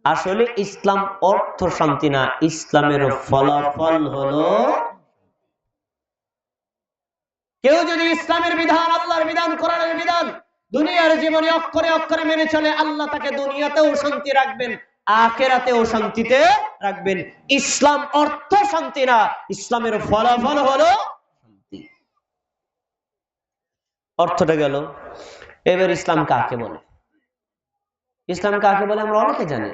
আসলে ইসলাম অর্থ শান্তি না, ইসলামের ফলাফল হলো, কেউ যদি ইসলামের বিধান, আল্লাহর বিধান, কোরআনের বিধান দুনিয়ার জীবনে অক্ষরে অক্ষরে মেনে চলে, আল্লাহ তাকে দুনিয়াতেও শান্তি রাখবেন, আখিরাতেও শান্তিতে রাখবেন। ইসলাম অর্থ শান্তি না, ইসলামের ফলাফল হলো শান্তি। অর্থটা গেল। এবার ইসলাম কাকে বলে? ইসলাম কাকে বলে আমরা অনেকে জানি,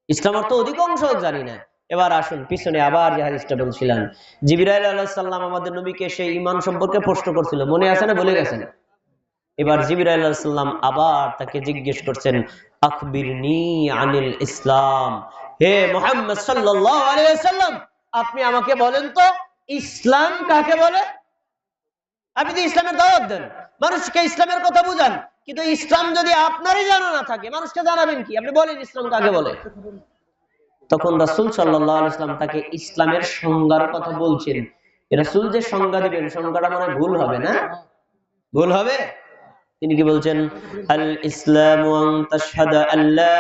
ইসলাম অর্থ অধিকাংশ জানি না। এবার আসুন পিছনে আবার যে হাদিসটা বলছিলাম, জিবরাইল আলাইহিস সালাম আমাদের নবীকে সেই ঈমান সম্পর্কে প্রশ্ন করছিল, মনে আছে না ভুলে গেছেন? এবার জিবরাইল আলাইহিস সালাম আবার তাকে জিজ্ঞেস করছেন, আখবিরনি আনিল ইসলাম, হে মুহাম্মদ সাল্লাল্লাহু আলাইহি ওয়াসাল্লাম, আপনি আমাকে বলেন তো ইসলাম কাকে বলে? আপনি তো ইসলামের দাওয়াত দেন, মানুষকে ইসলামের কথা বুঝান, কিন্তু ইসলাম যদি আপনারই জানা না থাকে মানুষকে জানাবেন কি? আপনি বলেন ইসলাম কাকে বলে। তখন রাসূল সাল্লাল্লাহু আলাইহি ওয়াসাল্লাম তাকে ইসলামের সংজ্ঞার কথা বলছেন। রাসূল যে সংজ্ঞা দিবেন, সংজ্ঞাটা মনে ভুল হবে না? ভুল হবে? তিনি কি বলছেন? আল ইসলামু আন তাশহাদা আল্লা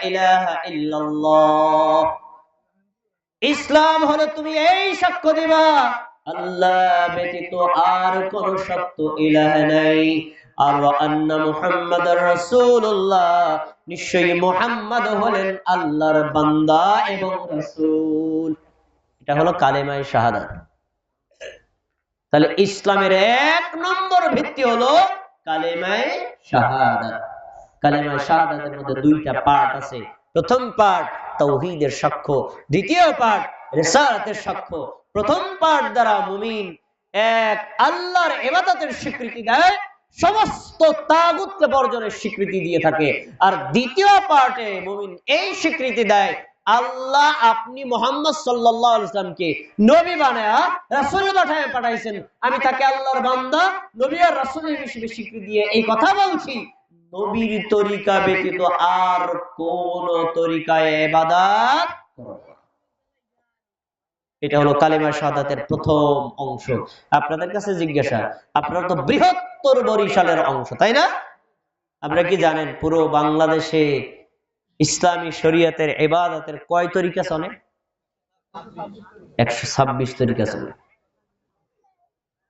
ইলাহা ইল্লাল্লাহ, ইসলাম হলো তুমি এই সাক্ষ্য দিবা আল্লাহ ব্যতীত আর কোন সত্য ইলাহ নাই, আর আন্না মুহাম্মাদুর রাসূলুল্লাহ, নিশ্চয়ই মুহাম্মদ হলেন আল্লাহর বান্দা এবং রাসূল। এটা হলো কালেমায়ে শাহাদাত। তাহলে ইসলামের এক নম্বর ভিত্তি হলো কালেমায়ে শাহাদাত। কালেমায়ে শাহাদাতের মধ্যে দুইটা পার্ট আছে। প্রথম পার্ট তাওহীদের সাক্ষ্য, দ্বিতীয় পার্ট রিসালাতের সাক্ষ্য। প্রথম পার্ট দ্বারা মুমিন এক আল্লাহর ইবাদতের স্বীকৃতি দেয়, সমস্ত তাগুতকে বর্জনের স্বীকৃতি দিয়ে থাকে। আর দ্বিতীয় পার্টে মুমিন এই স্বীকৃতি দেয়, আল্লাহ আপনি মুহাম্মদ সাল্লাল্লাহু আলাইহি ওয়াসাল্লামকে নবী বানায়া রাসূল বানায়া পাঠাইছেন, আমি তাকে আল্লাহর বান্দা, নবী আর রাসূল হিসেবে স্বীকৃতি দিয়ে এই কথা বলছি, নবীর তরিকা ব্যতীত আর কোন তরিকায় ইবাদত করব না। এটা হলো কালিমা শাহাদাতের প্রথম অংশ। আপনাদের কাছে জিজ্ঞাসা, আপনারা তো বৃহত্তর বরিশালের অংশ, তাই না? আপনারা কি জানেন পুরো বাংলাদেশে ইসলামী শরীয়তের ইবাদতের কয় তরিকা চলে? 126 তরিকা চলে।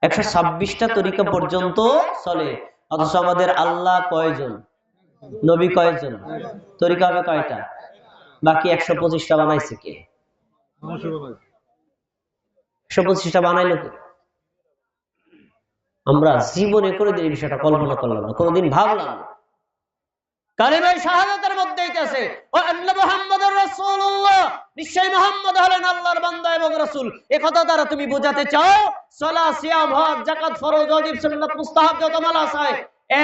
126টা তরিকা পর্যন্ত চলে। অথচ আমাদের আল্লাহ কয়জন, নবী কয়জন, তরিকা হবে কয়টা? বাকি 125টা বানাইছে কে? 125টা বানাইলো কে? আমরা জীবনে কোনোদিন এই বিষয়টা কল্পনা করলাম না, কোনোদিন ভাবলাম না। কালিমায়ে শাহাদাতের মধ্যেই আছে ও আন্না মুহাম্মাদুর রাসূলুল্লাহ, নিশ্চয়ই মুহাম্মদ হলেন আল্লাহর বান্দা এবং রাসূল। এই কথা দ্বারা তুমি বোঝাতে চাও সালাত, সিয়াম, হজ, যাকাত, ফরজ, ওয়াজিব, সুন্নাত, মুস্তাহাব যত মাল আছে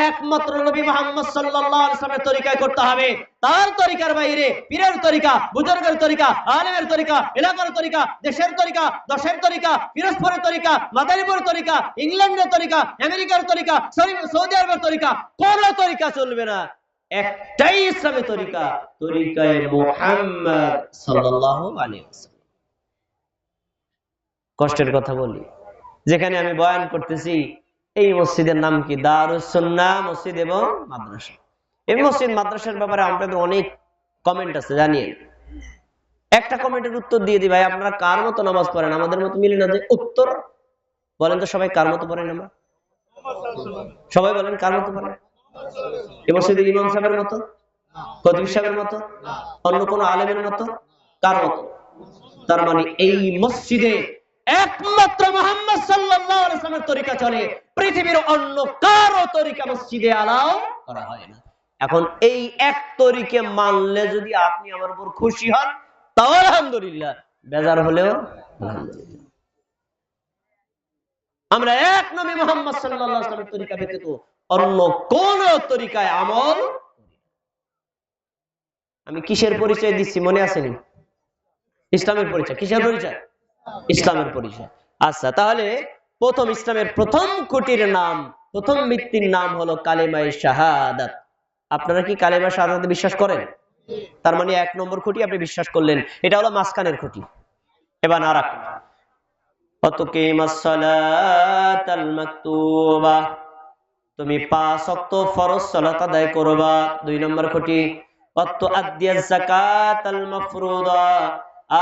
একমাত্র নবী মুহাম্মদ সাল্লাল্লাহু আলাইহি ওয়াসাল্লামের তরিকায় করতে হবে। তার তরিকার বাইরে পীরের তরিকা, বুজুর্গের তরিকা, আলেমের তরিকা, এলাকার তরিকা, দেশের তরিকা, দশের তরিকা, পিরোজপুরের তরিকা, মাদারীপুরের তরিকা, ইংল্যান্ডের তরিকা, আমেরিকার তরিকা, সৌদি আরবের তরিকা, কোন তরিকা চলবে না। একটাই ইসলামের তরিকা, তরিকায়ে মুহাম্মদ সাল্লাল্লাহু আলাইহি ওয়াসাল্লাম। কষ্টের কথা বলি, যেখানে আমি বয়ান করতেছি এই মসজিদের নাম কি? দারুস সুন্নাহ মসজিদ এবং মাদ্রাসা। এই মসজিদ মাদ্রাসার ব্যাপারে আপনাদের অনেক কমেন্ট আছে, জানিয়ে একটা কমেন্টের উত্তর দিয়ে দিই, ভাই আপনারা কার মতো নামাজ পড়েন? আমাদের মতো মিলে না যে উত্তর বলেন তো, সবাই কার মতো পড়েন? আমরা সবাই বলেন কার মতো পড়েন? এই মসজিদের ইমাম সাহেবের মতো, খতিব সাহেবের মতো, অন্য কোন আলেমের মতো, কার মতো? তার মানে এই মসজিদে একমাত্র মুহাম্মদ সাল্লাল্লাহু আলাইহি ওয়াসাল্লামের তরিকা চলে, পৃথিবীর অন্য কারো তরিকা মসজিদে আলাও করা হয় না। এখন এই এক তরিকে মানলে যদি আপনি আমার উপর খুশি হন তাও আলহামদুলিল্লাহ, বেজার হলেও আলহামদুলিল্লাহ। আমরা এক নবী মুহাম্মদ সাল্লাল্লাহু আলাইহি ওয়াসাল্লামের তরিকা ব্যতীত অন্য কোন তরিকায় আমল। আমি কিসের পরিচয় দিচ্ছি মনে আসেনি? ইসলামের পরিচয়। কিসের পরিচয়? ইসলামের পরিচয়। আচ্ছা, তাহলে প্রথম ইসলামের প্রথম খুঁটির নাম, প্রথম ভিত্তির নাম হলো কালেমায়ে শাহাদাত। আপনারা কি কালেমায়ে শাহাদাতে বিশ্বাস করেন? তার মানে এক নম্বর খুঁটি আপনি বিশ্বাস করলেন, এটা হলো মাঝখানের খুঁটি। এবার আর আতুকিমাস সালাতাল মাকতুবা, তুমি 5 ওয়াক্ত ফরজ সালাত আদায় করবা, 2 নম্বর খুঁটি।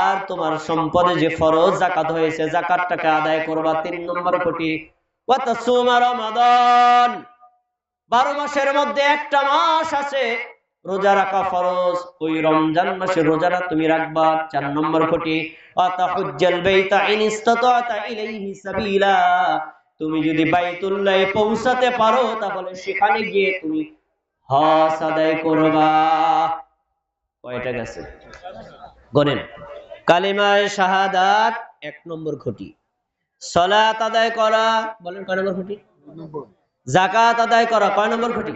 আর তোমার সম্পদে যে ফরজ যাকাত হয়েছে যাকাতটাকে আদায় করবা। 3 নম্বর খুঁটি, রমাদান, 12 মাসের মধ্যে একটা মাস আছে রোজা রাখা ফরজ, ওই রমজান মাসে রোজাটা তুমি রাখবা। 4 নম্বর খুঁটি, তুমি যদি বাইতুল্লাহ পৌঁছাতে পারো তাহলে সেখানে গিয়ে তুমি হজ আদায় করবা। কয়টা গেছে গনেন? কালিমায়ে শাহাদাত 1 নম্বর খুঁটি, সালাত আদায় করা, বলেন কয় নম্বর খুঁটি? যাকাত আদায় করা কয় নম্বর খুঁটি?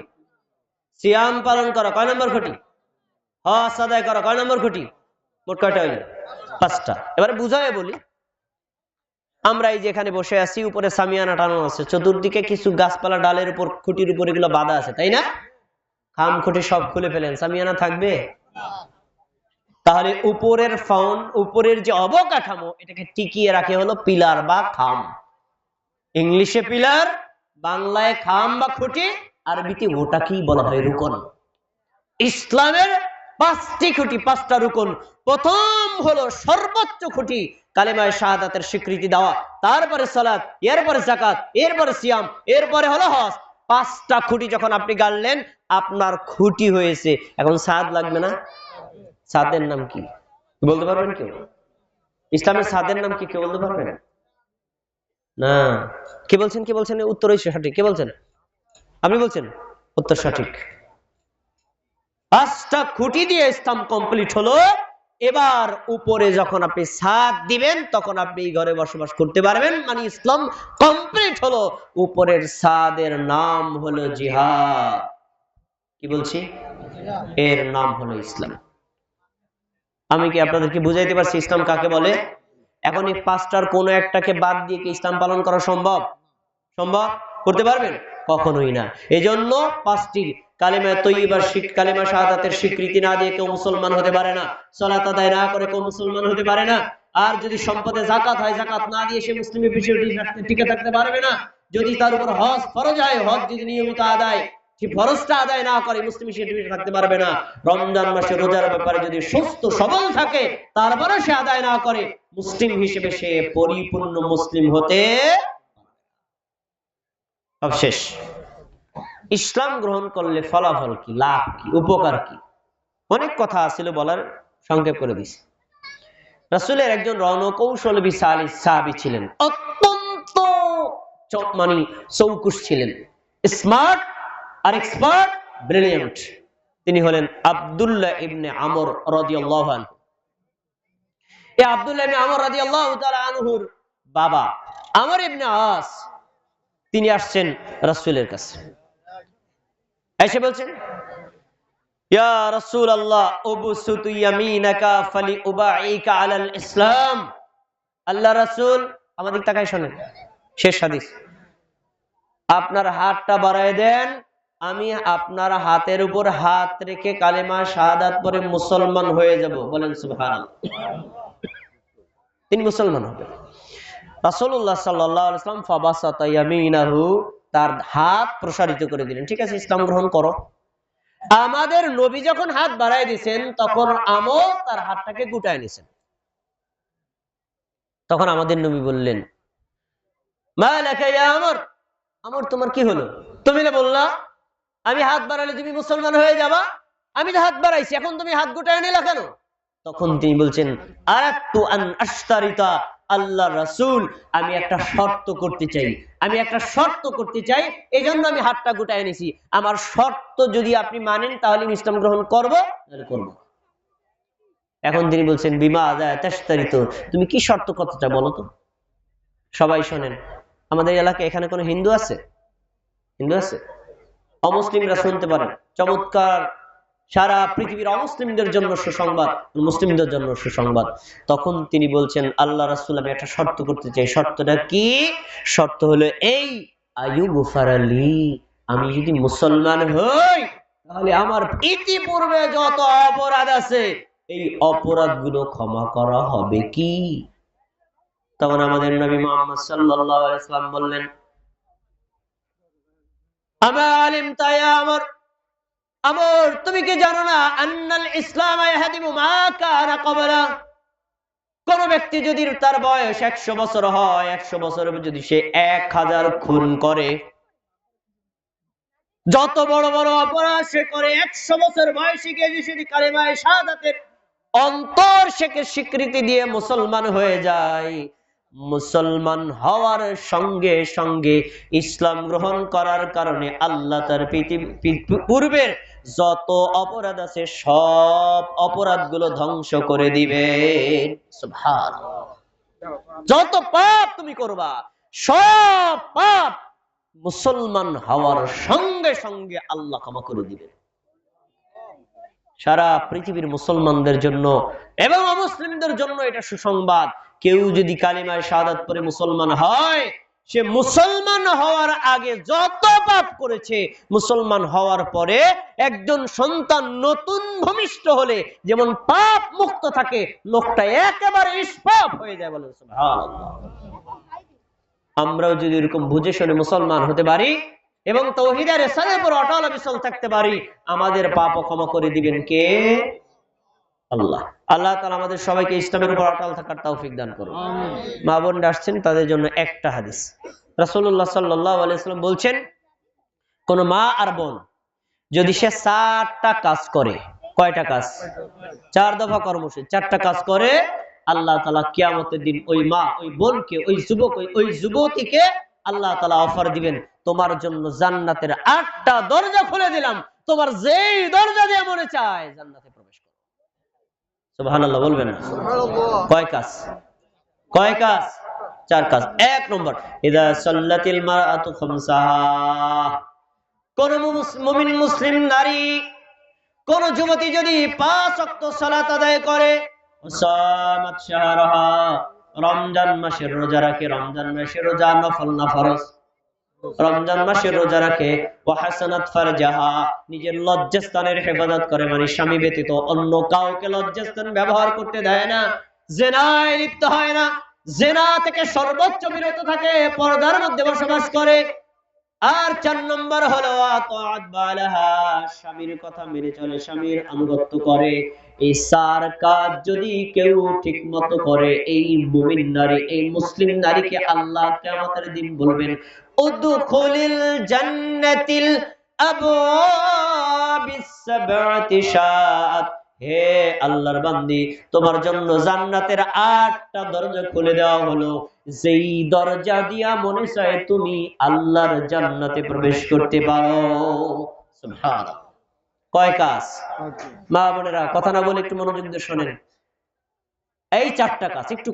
সিয়াম পালন করা কয় নম্বর খুঁটি? হজ আদায় করা কয় নম্বর খুঁটি? মোট কয়টা হইল? 5টা। এবারে বুঝায় বলি, আমরা এই যে এখানে বসে আছি, উপরে সামিয়ানা টানো আছে, চতুর্দিকে কিছু গাছপালা ডালের উপর খুঁটির উপর এগুলো বাঁধা আছে, তাই না? খাম খুঁটি সব খুলে ফেলেন, সামিয়ানা থাকবে? তাহলে উপরের উপরের যে অবকাঠামো এটাকে টিকিয়ে রাখে হলো পিলার বা খাম। ইংলিশে পিলার, বাংলায় খাম বা খুঁটি, আরবিতে ওটাকেই বলা হয় রুকন। ইসলামের 5টি খুঁটি, 5টা রুকন। প্রথম হলো সর্বোচ্চ খুঁটি কালেমায়ে শাহাদাতের স্বীকৃতি দেওয়া, তারপরে সালাত, এরপরে যাকাত, এরপরে সিয়াম, এরপরে হলো হজ। 5টা খুঁটি যখন আপনি গাড়লেন আপনার খুঁটি হয়েছে। এখন সাদ লাগবে না? সাদের নাম কি বলতে পারবেন কেউ? ইসলামের সাদের নাম কি কেউ বলতে পারবেন? না। কে বলছেন? কে বলছেন উত্তর সঠিক? কে বলছেন? আপনি বলছেন উত্তর সঠিক। 5টা খুঁটি দিয়ে ইসলাম কমপ্লিট হলো। এবার উপরে যখন আপনি ছাদ দিবেন তখন আপনি ঘরে বসবাস করতে পারবেন, মানে ইসলাম কমপ্লিট হলো। উপরের ছাদের নাম হলো জিহাদ। কি বলছি? এর নাম হলো ইসলাম। আমি কি আপনাদেরকে বুঝাইতে পারছি ইসলাম কাকে বলে? এখন এই 5টার কোনো একটাকে বাদ দিয়ে কি ইসলাম পালন করা সম্ভব? সম্ভব করতে পারবেন? কখনোই না। এজন্য 5টি কালেমা তৈয়্যিবার কালেমা শাহাদাতের স্বীকৃতি না দিয়ে কেউ মুসলমান হতে পারে না। সালাত আদায় না করে কেউ মুসলমান হতে পারে না। আর যদি সম্পদে যাকাত হয়, যাকাত না দিয়ে সে মুসলিমের বিষয়টি টিকে থাকতে পারবে না। যদি তার উপর হজ ফরজ হয়, হজ যদি নিয়মিত আদায়, সে ফরজটা আদায় না করে মুসলিম হিসেবে থাকতে পারবে না। রমজান মাসে রোজার ব্যাপারে যদি সুস্থ সবল থাকে তারপরে সে আদায় না করে, মুসলিম হিসেবে সে পরিপূর্ণ মুসলিম হতে। সব শেষ। ইসলাম গ্রহণ করলে ফলাফল কি, লাভ কি, উপকার কি? অনেক কথা ছিল বলার, সংক্ষেপ করে দিছি। রাসূলের একজন রণকৌশলী সাহাবী ছিলেন, অত্যন্ত মানে চৌকুশ ছিলেন, স্মার্ট আর এক্সপার্ট, ব্রিলিয়ান্ট। তিনি হলেন আব্দুল্লাহ ইবনে আমর রাদিয়াল্লাহু আনহু। এই আব্দুল্লাহ ইবনে আমর রাদিয়াল্লাহু তাআলা আনহুর বাবা আমর ইবনে আস, তিনি আসছেন রাসূলের কাছে, এসে বলছেন, ইয়া রাসূলুল্লাহ উবসুতু ইয়ামিনাকা ফালিউবাইকা আলাল ইসলাম। আল্লাহ রাসূল, আমাদের তাকায় শুনেন, শেষ হাদিস, আপনার হাতটা বাড়ায় দেন, আমি আপনার হাতের উপর হাত রেখে কালেমা শাহাদাত পড়ে মুসলমান হয়ে যাব। বলেন সুবহানাল্লাহ। তিনি মুসলমান হবেন। রাসূলুল্লাহ সাল্লাল্লাহু আলাইহি ওয়াসাল্লাম ফাবাসাতা ইয়ামিনাহু, তার হাত প্রসারিত করে দিলেন, ঠিক আছে ইসলাম গ্রহণ করো। আমাদের নবী যখন হাত বাড়ায় দিয়েছেন তখন আমর তার হাতটাকে গুটায় নিয়েছেন। তখন আমাদের নবী বললেন, মা লাকা ইয়া আমর, আমর তোমার কি হলো? তুমি না বললা আমি হাত বাড়ালে তুমি মুসলমান হয়ে যাবা? আমি তো হাত বাড়াইছি, এখন তুমি হাত গুটায় নিলা কেন? তখন তিনি বলছেন, আরাদতু আন আশতারিতা, আল্লাহ রাসূল, আমি একটা শর্ত করতে চাই, আমি একটা শর্ত করতে চাই, এজন্য আমি হাতটা গুটায় নিছি। আমার শর্ত যদি আপনি মানেন তাহলে আমি ইসলাম গ্রহণ করব, তাহলে করব। এখন তিনি বলছেন, বিমা আযা তাশতারিত, তুমি কি শর্ত করতে চাও বলো তো? সবাই শোনেন, আমাদের এলাকায় এখানে কোনো হিন্দু আছে? হিন্দু আছে? অমুসলিমরা শুনতে পারেন, চমৎকার, সারা পৃথিবীর অমুসলিমদের জন্য সুসংবাদ, মুসলিমদের জন্য সুসংবাদ। তখন তিনি বলছেন, আল্লাহ রাসূল, আমি একটা শর্ত করতে চাই। শর্তটা কি? শর্ত হলো এই, আইয়ুগফারালি, আমি যদি মুসলমান হই তাহলে আমার ইতিপূর্বে যত অপরাধ আছে এই অপরাধগুলো ক্ষমা করা হবে কি? তখন আমাদের নবী মুহাম্মদ সাল্লাল্লাহু আলাইহি ওয়াসাল্লাম বললেন, আমা আলিমতা ইয়া আমর, আমর তুমি কি জানো না আন্নাল ইসলাম ইয়াহদিমু মা কানা ক্বাবলা, কোন ব্যক্তি যদি তার বয়স 100 বছর হয়, 100 বছরে যদি সে 1000 খুন করে, যত বড় বড় অপরাধ সে করে, 100 বছর বয়সে গিয়ে যদি কালিমায়ে শাহাদাতের অন্তর থেকে স্বীকৃতি দিয়ে মুসলমান হয়ে যায়, মুসলমান হওয়ার সঙ্গে সঙ্গে ইসলাম গ্রহণ করার কারণে আল্লাহ তার পূর্বের যত অপরাধ আছে সব অপরাধগুলো ধ্বংস করে দিবেন। সুবহানাল্লাহ। যত পাপ তুমি করবা সব পাপ মুসলমান হওয়ার সঙ্গে সঙ্গে আল্লাহ ক্ষমা করে দিবেন। সারা পৃথিবীর মুসলমানদের জন্য এবং অমুসলিমদের জন্য এটা সুসংবাদ, কেউ যদি কালিমায়ে শাহাদাত পড়ে মুসলমান হয়, সে মুসলমান হওয়ার আগে যত পাপ করেছে, মুসলমান হওয়ার পরে একজন সন্তান নতুন ভূমিষ্ঠ হলে যেমন পাপ মুক্ত থাকে, লোকটা একেবারে নিষ্পাপ হয়ে যায়। বলেন সুবহানাল্লাহ। আমরাও যদি এরকম বুঝে শুনে মুসলমান হতে পারি এবং তাওহীদের রিসালাতের উপর অটল অবিচল থাকতে পারি, আমাদের পাপও ক্ষমা করে দিবেন কে? আল্লাহ। আল্লাহ তাআলা আমাদের সবাইকে ইসলামের উপর অটল থাকার তৌফিক দান করুন। মা বোনরা আসছেন, তাদের জন্য একটা হাদিস। রাসূলুল্লাহ সাল্লাল্লাহু আলাইহি ওয়াসাল্লাম বলছেন, কোন মা আর বোন যদি সে 4টা কাজ করে, কয়টা কাজ? 4 দফা কর্মসূচি, 4টা কাজ করে, আল্লাহ তাআলা কিয়ামতের দিন ওই মা, ওই বোনকে, ওই যুবক, ওই যুবতীকে আল্লাহ তাআলা অফার দিবেন, তোমার জন্য জান্নাতের 8টা দরজা খুলে দিলাম, তোমার যেই দরজা দিয়ে মনে চায় জান্নাতে প্রবেশ করো। সুবহানাল্লাহ বলবেন না? সুবহানাল্লাহ। কয় কাজ? কয় কাজ? 4 কাজ। 1 নম্বর, ইযা সাল্লাতিল মারআতু খামসাহা, কোন মুমিন মুসলিম নারী, কোন যুবতী যদি 5 ওয়াক্ত সালাত আদায় করে, সামাত শাহরাহা, রমজান মাসের রোজা রাখে, রমজান মাসের রোজা নফল না ফরজ, রমজান মাসের রোজা রাখে, ওয়া হাসানাত ফারজাহা, নিজের লজ্জাস্থানের হেফাজত করে, মানে স্বামী ব্যতীত অন্য কাউকে লজ্জাস্থান ব্যবহার করতে দেয় না, জিনায় লিপ্ত হয় না, জিনা থেকে সর্বোচ্চ বিরত থাকে, পর্দার মধ্যে বসবাস করে। আর 4 নম্বর হলো আতাআত বালাহা, স্বামীর কথা মেনে চলে, স্বামীর আনুগত্য করে। এই 4 কাজ যদি কেউ ঠিক মতো করে, এই মুমিন নারী, এই মুসলিম নারীকে আল্লাহ কিয়ামতের দিন বলবেন, উদখুলিল জান্নাতিল আবওয়াবিস সাবআতি শাআত, হে আল্লাহর বান্দি, তোমার জন্য জান্নাতের 8টা দরজা খুলে দেওয়া হলো, যেই দরজা দিয়া মনে চায় তুমি আল্লাহর জান্নাতে প্রবেশ করতে পারো। সুবহানাল্লাহ। কয় কাজ? মা বোনেরা কথা না বলে একটু মনোযোগ দিয়ে শোনেন। এই 4টা কাজ, একটু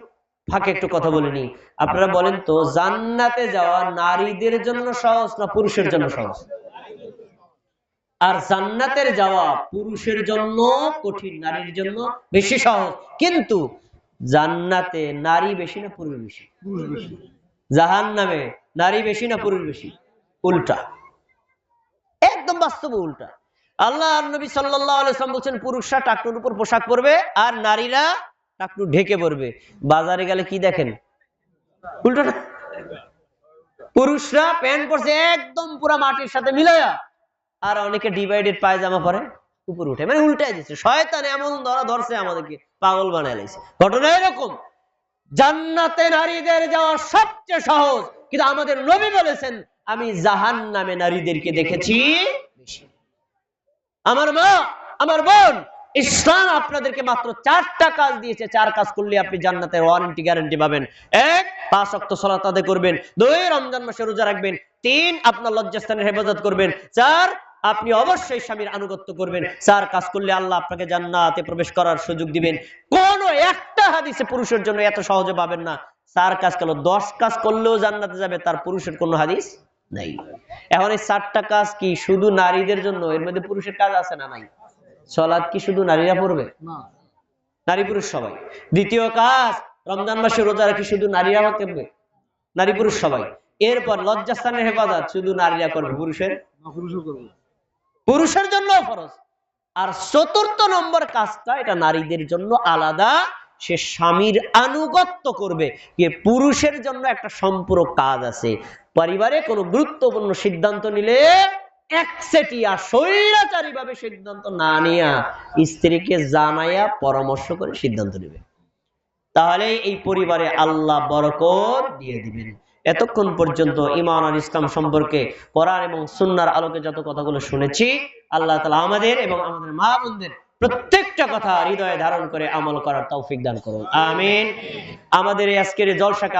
ফাঁকে একটু কথা বলে নি। আপনারা বলেন তো, জান্নাতে যাওয়া নারীদের জন্য সহজ না পুরুষের জন্য সহজ? আর জান্নাতের যাওয়া পুরুষের জন্য কঠিন, নারীর জন্য বেশি সহজ। কিন্তু জান্নাতে নারী বেশি না পুরুষ বেশি? জাহান্নামে নারী বেশি না পুরুষ বেশি? উল্টা, একদম বাস্তব উল্টা। আল্লাহর নবী সাল্লাল্লাহু আলাইহি ওয়াসাল্লাম বলেন, পুরুষরা টাকনুর উপর পোশাক পরবে আর নারীরা টাকনু ঢেকে পরবে। বাজারে গেলে কি দেখেন? উল্টা। পুরুষরা প্যান্ট পরছে একদম পুরো মাটির সাথে মিলায়া, আর অনেকে ডিভাইডেড পায়জামা পরে উপর উঠে, মানে উল্টাই দিচ্ছে। শয়তান এমন ধরছে আমাদেরকে, পাগল বানায় লাইছে। ঘটনা এরকম, জান্নাতে নারীদের যাওয়া সবচেয়ে সহজ, কিন্তু আমাদের নবী বলেছেন, আমি জাহান্নামে নারীদেরকে দেখেছি বেশি। আমার মা, আমার বোন, ইসলাম আপনাদেরকে মাত্র 4টা কাজ দিয়েছে। 4 কাজ করলে আপনি জান্নাতের ওয়ারেন্টি গ্যারান্টি পাবেন। 1, 5 ওয়াক্ত সালাত আদায় করবেন। 2, রমজান মাসে রোজা রাখবেন। 3, আপনার লজ্জাস্থানের হেফাজত করবেন। 4, আপনি অবশ্যই স্বামীর আনুগত্য করবেন। 4 কাজ করলে আল্লাহ আপনাকে জান্নাতে প্রবেশ করার সুযোগ দিবেন। কোন একটা হাদিসে পুরুষের জন্য এত সহজে পাবেন না। 4 কাজ করলো, 10 কাজ করলেও জান্নাতে যাবে, তার পুরুষের কোনো হাদিস নাই। এখন এই 4টা কাজ কি শুধু নারীদের জন্য? এর মধ্যে পুরুষের কাজ আছে না নাই? সালাত কি শুধু নারীরা পড়বে? না, নারী পুরুষ সবাই। দ্বিতীয় কাজ, রমজান মাসে রোজা রাখি শুধু নারীরা করবে? নারী পুরুষ সবাই। এরপর লজ্জাস্থানের হেফাজত শুধু নারীরা করবে? পুরুষের? পুরুষের জন্য ফরজ। আর 4র্থ নম্বর কাজটা, এটা নারীদের জন্য আলাদা, সে স্বামীর আনুগত্য করবে। পুরুষের জন্য একটা সম্পূরক কাজ আছে। পরিবারে কোনো গুরুত্বপূর্ণ সিদ্ধান্ত নিলে একচেটিয়া স্বৈরাচারী ভাবে সিদ্ধান্ত না নিয়া স্ত্রীকে জানাইয়া পরামর্শ করে সিদ্ধান্ত নেবে, তাহলে এই পরিবারে আল্লাহ বরকত দিয়ে দিবেন। এতক্ষণ পর্যন্ত ঈমান আর ইসলাম সম্পর্কে কোরআন এবং সুন্নাহর আলোকে যত কথাগুলো শুনেছি, আল্লাহ তাআলা আমাদের এবং আমাদের মা বোনদের প্রত্যেকটা কথা হৃদয়ে ধারণ করে আমল করার তৌফিক দান করুন, আমিন। আমাদের এই আজকের জলসা